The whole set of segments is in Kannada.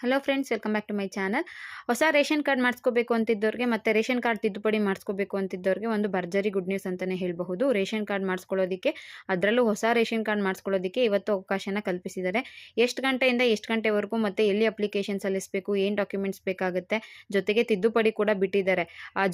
Hello friends, welcome back to my channel. ಹೊಸ ರೇಷನ್ ಕಾರ್ಡ್ ಮಾಡಿಸ್ಕೋಬೇಕು ಅಂತಿದ್ದವ್ರಿಗೆ ಮತ್ತು ರೇಷನ್ ಕಾರ್ಡ್ ತಿದ್ದುಪಡಿ ಮಾಡಿಸ್ಕೋಬೇಕು ಅಂತಿದ್ದವ್ರಿಗೆ ಒಂದು ಭರ್ಜರಿ ಗುಡ್ ನ್ಯೂಸ್ ಅಂತಲೇ ಹೇಳಬಹುದು. ರೇಷನ್ ಕಾರ್ಡ್ ಮಾಡಿಸ್ಕೊಳ್ಳೋದಕ್ಕೆ, ಅದರಲ್ಲೂ ಹೊಸ ರೇಷನ್ ಕಾರ್ಡ್ ಮಾಡಿಸ್ಕೊಳ್ಳೋದಕ್ಕೆ ಇವತ್ತು ಅವಕಾಶನ ಕಲ್ಪಿಸಿದ್ದಾರೆ. ಎಷ್ಟು ಗಂಟೆಯಿಂದ ಎಷ್ಟು ಗಂಟೆವರೆಗೂ ಮತ್ತು ಎಲ್ಲಿ ಅಪ್ಲಿಕೇಶನ್ ಸಲ್ಲಿಸಬೇಕು, ಏನು ಡಾಕ್ಯುಮೆಂಟ್ಸ್ ಬೇಕಾಗುತ್ತೆ, ಜೊತೆಗೆ ತಿದ್ದುಪಡಿ ಕೂಡ ಬಿಟ್ಟಿದ್ದಾರೆ.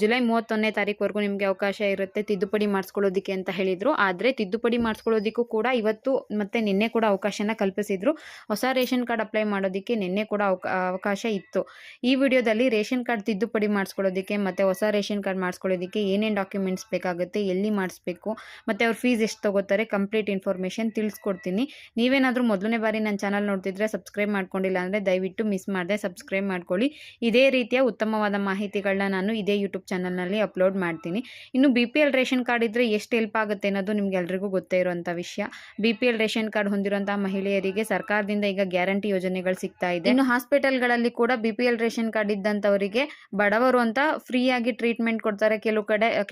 ಜುಲೈ 31ನೇ ತಾರೀಕುವರೆಗೂ ನಿಮಗೆ ಅವಕಾಶ ಇರುತ್ತೆ ತಿದ್ದುಪಡಿ ಮಾಡಿಸ್ಕೊಳ್ಳೋದಕ್ಕೆ ಅಂತ ಹೇಳಿದರು. ಆದರೆ ತಿದ್ದುಪಡಿ ಮಾಡಿಸ್ಕೊಳ್ಳೋದಕ್ಕೂ ಕೂಡ ಇವತ್ತು ಮತ್ತು ನಿನ್ನೆ ಕೂಡ ಅವಕಾಶನ ಕಲ್ಪಿಸಿದರು. ಹೊಸ ರೇಷನ್ ಕಾರ್ಡ್ ಅಪ್ಲೈ ಮಾಡೋದಕ್ಕೆ ನಿನ್ನೆ ಕೂಡ ಅವಕಾಶ ಇತ್ತು. ಈ ವಿಡಿಯೋದಲ್ಲಿ ರೇಷನ್ ಕಾರ್ಡ್ ತಿದ್ದುಪಡಿ ಮಾಡಿಸ್ಕೊಳ್ಳೋದಕ್ಕೆ ಮತ್ತು ಹೊಸ ರೇಷನ್ ಕಾರ್ಡ್ ಮಾಡಿಸ್ಕೊಳ್ಳೋದಕ್ಕೆ ಏನೇನು ಡಾಕ್ಯುಮೆಂಟ್ಸ್ ಬೇಕಾಗುತ್ತೆ, ಎಲ್ಲಿ ಮಾಡಿಸ್ಬೇಕು ಮತ್ತು ಅವ್ರ ಫೀಸ್ ಎಷ್ಟು ತಗೋತಾರೆ, ಕಂಪ್ಲೀಟ್ ಇನ್ಫಾರ್ಮೇಷನ್ ತಿಳಿಸ್ಕೊಡ್ತೀನಿ. ನೀವೇನಾದರೂ ಮೊದಲನೇ ಬಾರಿ ನನ್ನ ಚಾನಲ್ ನೋಡ್ತಿದ್ರೆ ಸಬ್ಸ್ಕ್ರೈಬ್ ಮಾಡ್ಕೊಂಡಿಲ್ಲ ಅಂದರೆ ದಯವಿಟ್ಟು ಮಿಸ್ ಮಾಡದೆ ಸಬ್ಸ್ಕ್ರೈಬ್ ಮಾಡ್ಕೊಳ್ಳಿ. ಇದೇ ರೀತಿಯ ಉತ್ತಮವಾದ ಮಾಹಿತಿಗಳನ್ನ ನಾನು ಇದೇ ಯೂಟ್ಯೂಬ್ ಚಾನಲ್ನಲ್ಲಿ ಅಪ್ಲೋಡ್ ಮಾಡ್ತೀನಿ. ಇನ್ನು BPL ರೇಷನ್ ಕಾರ್ಡ್ ಇದ್ದರೆ ಎಷ್ಟು ಹೆಲ್ಪ್ ಆಗುತ್ತೆ ಅನ್ನೋದು ನಿಮ್ಗೆ ಎಲ್ರಿಗೂ ಗೊತ್ತೇ ಇರುವಂಥ ವಿಷಯ. BPL ರೇಷನ್ ಕಾರ್ಡ್ ಹೊಂದಿರುವಂಥ ಮಹಿಳೆಯರಿಗೆ ಸರ್ಕಾರದಿಂದ ಈಗ ಗ್ಯಾರಂಟಿ ಯೋಜನೆಗಳು ಸಿಗ್ತಾ ಇದೆ. ಇನ್ನು ಹಾಸ್ಪಿಟಲ್ಗಳಲ್ಲಿ ಕೂಡ BPL ರೇಷನ್ ಕಾರ್ಡ್ ಇದ್ದಂಥವರಿಗೆ ಬಡವರು ಅಂತ ಫ್ರೀಯಾಗಿ ಟ್ರೀಟ್ಮೆಂಟ್ ಕೊಡ್ತಾರೆ.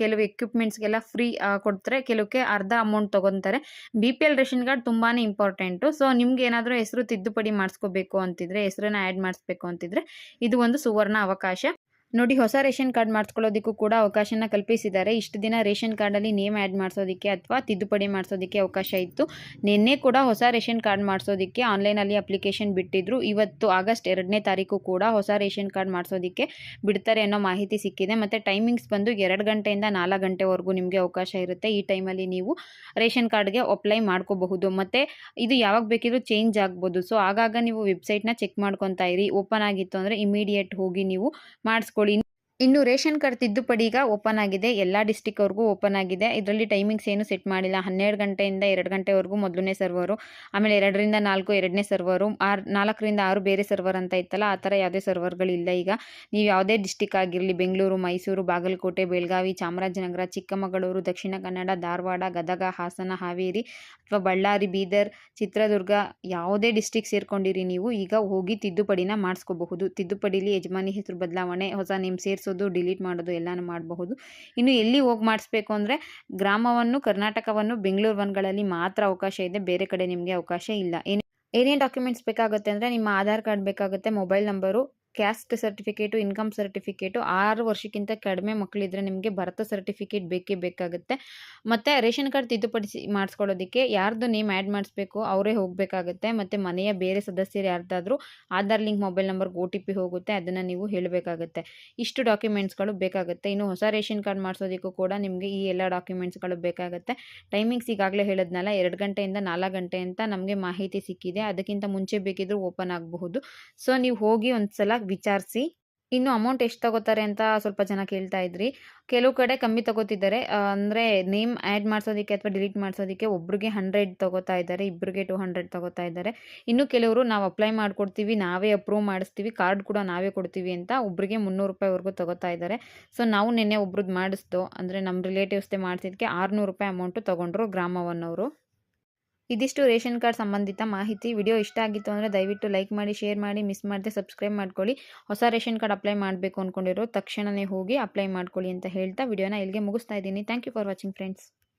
ಕೆಲವು ಎಕ್ವಿಪ್ಮೆಂಟ್ಸ್ಗೆಲ್ಲ ಫ್ರೀ ಕೊಡ್ತಾರೆ, ಕೆಲವಕ್ಕೆ ಅರ್ಧ ಅಮೌಂಟ್ ತೊಗೊತಾರೆ. BPL ರೇಷನ್ ಕಾರ್ಡ್ ತುಂಬಾ ಇಂಪಾರ್ಟೆಂಟು. ಸೊ ನಿಮ್ಗೆ ಏನಾದರೂ ಹೆಸರು ತಿದ್ದುಪಡಿ ಮಾಡಿಸ್ಕೋಬೇಕು ಅಂತಿದ್ರೆ, ಹೆಸರನ್ನ ಆ್ಯಡ್ ಮಾಡಿಸ್ಬೇಕು ಅಂತಿದ್ರೆ ಇದು ಒಂದು ಸುವರ್ಣ ಅವಕಾಶ. ನೋಡಿ, ಹೊಸ ರೇಷನ್ ಕಾರ್ಡ್ ಮಾಡಿಸ್ಕೊಳ್ಳೋದಕ್ಕೂ ಕೂಡ ಅವಕಾಶನ ಕಲ್ಪಿಸಿದ್ದಾರೆ. ಇಷ್ಟು ದಿನ ರೇಷನ್ ಕಾರ್ಡಲ್ಲಿ ನೇಮ್ ಆ್ಯಡ್ ಮಾಡಿಸೋದಕ್ಕೆ ಅಥವಾ ತಿದ್ದುಪಡಿ ಮಾಡಿಸೋದಕ್ಕೆ ಅವಕಾಶ ಇತ್ತು. ನಿನ್ನೆ ಕೂಡ ಹೊಸ ರೇಷನ್ ಕಾರ್ಡ್ ಮಾಡಿಸೋದಕ್ಕೆ ಆನ್ಲೈನಲ್ಲಿ ಅಪ್ಲಿಕೇಶನ್ ಬಿಟ್ಟಿದ್ರು. ಇವತ್ತು ಆಗಸ್ಟ್ 2ನೇ ತಾರೀಕು ಕೂಡ ಹೊಸ ರೇಷನ್ ಕಾರ್ಡ್ ಮಾಡಿಸೋದಕ್ಕೆ ಬಿಡ್ತಾರೆ ಅನ್ನೋ ಮಾಹಿತಿ ಸಿಕ್ಕಿದೆ. ಮತ್ತು ಟೈಮಿಂಗ್ಸ್ ಬಂದು 2 ಗಂಟೆಯಿಂದ 4 ಗಂಟೆವರೆಗೂ ನಿಮಗೆ ಅವಕಾಶ ಇರುತ್ತೆ. ಈ ಟೈಮಲ್ಲಿ ನೀವು ರೇಷನ್ ಕಾರ್ಡ್ಗೆ ಅಪ್ಲೈ ಮಾಡ್ಕೋಬಹುದು. ಮತ್ತು ಇದು ಯಾವಾಗ ಬೇಕಿದ್ರೂ ಚೇಂಜ್ ಆಗ್ಬೋದು. ಸೊ ಆಗಾಗ ನೀವು ವೆಬ್ಸೈಟ್ನ ಚೆಕ್ ಮಾಡ್ಕೊತಾ ಇರಿ. ಓಪನ್ ಆಗಿತ್ತು ಅಂದರೆ ಇಮಿಡಿಯೇಟ್ ಹೋಗಿ ನೀವು ಮಾಡಿಸ್ಕೊಳ್ಳಿ. ಇನ್ನು ರೇಷನ್ ಕಾರ್ಡ್ ತಿದ್ದುಪಡಿ ಈಗ ಓಪನ್ ಆಗಿದೆ, ಎಲ್ಲ ಡಿಸ್ಟಿಕ್ವರೆಗೂ ಓಪನ್ ಆಗಿದೆ. ಇದರಲ್ಲಿ ಟೈಮಿಂಗ್ಸ್ ಏನು ಸೆಟ್ ಮಾಡಿಲ್ಲ. 12 ಗಂಟೆಯಿಂದ 2 ಗಂಟೆವರೆಗೂ ಮೊದಲನೇ ಸರ್ವರು, ಆಮೇಲೆ 2ರಿಂದ 4 ಎರಡನೇ ಸರ್ವರು, 4ರಿಂದ 6 ಬೇರೆ ಸರ್ವರ್ ಅಂತ ಇತ್ತಲ್ಲ, ಆ ಥರ ಯಾವುದೇ ಸರ್ವರ್ಗಳಿಲ್ಲ. ಈಗ ನೀವು ಯಾವುದೇ ಡಿಸ್ಟಿಕ್ ಆಗಿರಲಿ, ಬೆಂಗಳೂರು, ಮೈಸೂರು, ಬಾಗಲಕೋಟೆ, ಬೆಳಗಾವಿ, ಚಾಮರಾಜನಗರ, ಚಿಕ್ಕಮಗಳೂರು, ದಕ್ಷಿಣ ಕನ್ನಡ, ಧಾರವಾಡ, ಗದಗ, ಹಾಸನ, ಹಾವೇರಿ ಅಥವಾ ಬಳ್ಳಾರಿ, ಬೀದರ್, ಚಿತ್ರದುರ್ಗ, ಯಾವುದೇ ಡಿಸ್ಟಿಕ್ ಸೇರ್ಕೊಂಡಿರಿ ನೀವು ಈಗ ಹೋಗಿ ತಿದ್ದುಪಡಿನ ಮಾಡಿಸ್ಕೋಬಹುದು. ತಿದ್ದುಪಡಿಲಿ ಯಜಮಾನಿ ಹೆಸರು ಬದಲಾವಣೆ, ಹೊಸ ನೇಮ್ ಸೇರಿಸೋದು, ಡಿಲೀಟ್ ಮಾಡೋದು ಎಲ್ಲನೂ ಮಾಡಬಹುದು. ಇನ್ನು ಎಲ್ಲಿ ಹೋಗಿ ಮಾಡಿಸ್ಬೇಕು ಅಂದರೆ ಗ್ರಾಮವನ್ನು, ಕರ್ನಾಟಕವನ್ನು, ಬೆಂಗಳೂರು ಒನ್ಗಳಲ್ಲಿ ಮಾತ್ರ ಅವಕಾಶ ಇದೆ, ಬೇರೆ ಕಡೆ ನಿಮಗೆ ಅವಕಾಶ ಇಲ್ಲ. ಏನೇನು ಡಾಕ್ಯುಮೆಂಟ್ಸ್ ಬೇಕಾಗುತ್ತೆ ಅಂದರೆ ನಿಮ್ಮ ಆಧಾರ್ ಕಾರ್ಡ್ ಬೇಕಾಗುತ್ತೆ, mobile number, caste certificate, income certificate, 6 ವರ್ಷಕ್ಕಿಂತ ಕಡಿಮೆ ಮಕ್ಕಳಿದ್ರೆ ನಿಮಗೆ ಬರ್ತ್ ಸರ್ಟಿಫಿಕೇಟ್ ಬೇಕೇ ಬೇಕಾಗುತ್ತೆ. ಮತ್ತು ರೇಷನ್ ಕಾರ್ಡ್ ತಿದ್ದುಪಡಿಸಿ ಮಾಡಿಸ್ಕೊಳ್ಳೋದಕ್ಕೆ ಯಾರ್ದು ನೇಮ್ ಆ್ಯಡ್ ಮಾಡಿಸ್ಬೇಕು ಅವರೇ ಹೋಗಬೇಕಾಗುತ್ತೆ. ಮತ್ತು ಮನೆಯ ಬೇರೆ ಸದಸ್ಯರು ಯಾರ್ದಾದ್ರೂ ಆಧಾರ್ ಲಿಂಕ್ ಮೊಬೈಲ್ ನಂಬರ್ಗೆ OTP ಹೋಗುತ್ತೆ, ಅದನ್ನು ನೀವು ಹೇಳಬೇಕಾಗುತ್ತೆ. ಇಷ್ಟು ಡಾಕ್ಯುಮೆಂಟ್ಸ್ಗಳು ಬೇಕಾಗುತ್ತೆ. ಇನ್ನು ಹೊಸ ರೇಷನ್ ಕಾರ್ಡ್ ಮಾಡಿಸೋದಕ್ಕೂ ಕೂಡ ನಿಮಗೆ ಈ ಎಲ್ಲ ಡಾಕ್ಯುಮೆಂಟ್ಸ್ಗಳು ಬೇಕಾಗುತ್ತೆ. ಟೈಮಿಂಗ್ಸ್ ಈಗಾಗಲೇ ಹೇಳಿದ್ನಲ್ಲ, 2 ಗಂಟೆಯಿಂದ 4 ಗಂಟೆ ಅಂತ ನಮಗೆ ಮಾಹಿತಿ ಸಿಕ್ಕಿದೆ. ಅದಕ್ಕಿಂತ ಮುಂಚೆ ಬೇಕಿದ್ರೂ ಓಪನ್ ಆಗಬಹುದು. ಸೊ ನೀವು ಹೋಗಿ ಒಂದು ಸಲ ವಿಚಾರಿಸಿ. ಇನ್ನು ಅಮೌಂಟ್ ಎಷ್ಟು ತಗೋತಾರೆ ಅಂತ ಸ್ವಲ್ಪ ಜನ ಕೇಳ್ತಾ ಇದ್ರಿ. ಕೆಲವು ಕಡೆ ಕಮ್ಮಿ ತಗೋತಿದ್ದಾರೆ. ಅಂದರೆ ನೇಮ್ ಆ್ಯಡ್ ಮಾಡಿಸೋದಕ್ಕೆ ಅಥವಾ ಡಿಲೀಟ್ ಮಾಡಿಸೋದಕ್ಕೆ ಒಬ್ರಿಗೆ 100 ತಗೋತಾ ಇದ್ದಾರೆ, ಇಬ್ಬರಿಗೆ 200 ತಗೋತಾ ಇದ್ದಾರೆ. ಇನ್ನು ಕೆಲವರು ನಾವು ಅಪ್ಲೈ ಮಾಡಿಕೊಡ್ತೀವಿ, ನಾವೇ ಅಪ್ರೂವ್ ಮಾಡಿಸ್ತೀವಿ, ಕಾರ್ಡ್ ಕೂಡ ನಾವೇ ಕೊಡ್ತೀವಿ ಅಂತ ಒಬ್ಬರಿಗೆ 300 ರೂಪಾಯಿವರೆಗೂ ತಗೋತಾ ಇದ್ದಾರೆ. ಸೊ ನಾವು ನಿನ್ನೆ ಒಬ್ರದ್ದು ಮಾಡಿಸ್ದು, ಅಂದರೆ ನಮ್ಮ ರಿಲೇಟಿವ್ಸ್ದೇ ಮಾಡಿಸಿದ್ದಕ್ಕೆ 600 ರೂಪಾಯಿ ಅಮೌಂಟು ತೊಗೊಂಡ್ರು ಗ್ರಾಮವನ್ನವರು. ಇದಿಷ್ಟು ರೇಷನ್ ಕಾರ್ಡ್ ಸಂಬಂಧಿತ ಮಾಹಿತಿ. ವಿಡಿಯೋ ಇಷ್ಟ ಆಗಿತ್ತು ಅಂದರೆ ದಯವಿಟ್ಟು ಲೈಕ್ ಮಾಡಿ, ಶೇರ್ ಮಾಡಿ, ಮಿಸ್ ಮಾಡದೆ ಸಬ್ಸ್ಕ್ರೈಬ್ ಮಾಡ್ಕೊಳ್ಳಿ. ಹೊಸ ರೇಷನ್ ಕಾರ್ಡ್ ಅಪ್ಲೈ ಮಾಡಬೇಕು ಅಂದ್ಕೊಂಡಿರೋ ತಕ್ಷಣವೇ ಹೋಗಿ ಅಪ್ಲೈ ಮಾಡ್ಕೊಳ್ಳಿ ಅಂತ ಹೇಳ್ತಾ ವಿಡಿಯೋನ ಇಲ್ಲಿಗೆ ಮುಗಿಸ್ತಾ ಇದ್ದೀನಿ. Thank you for watching friends.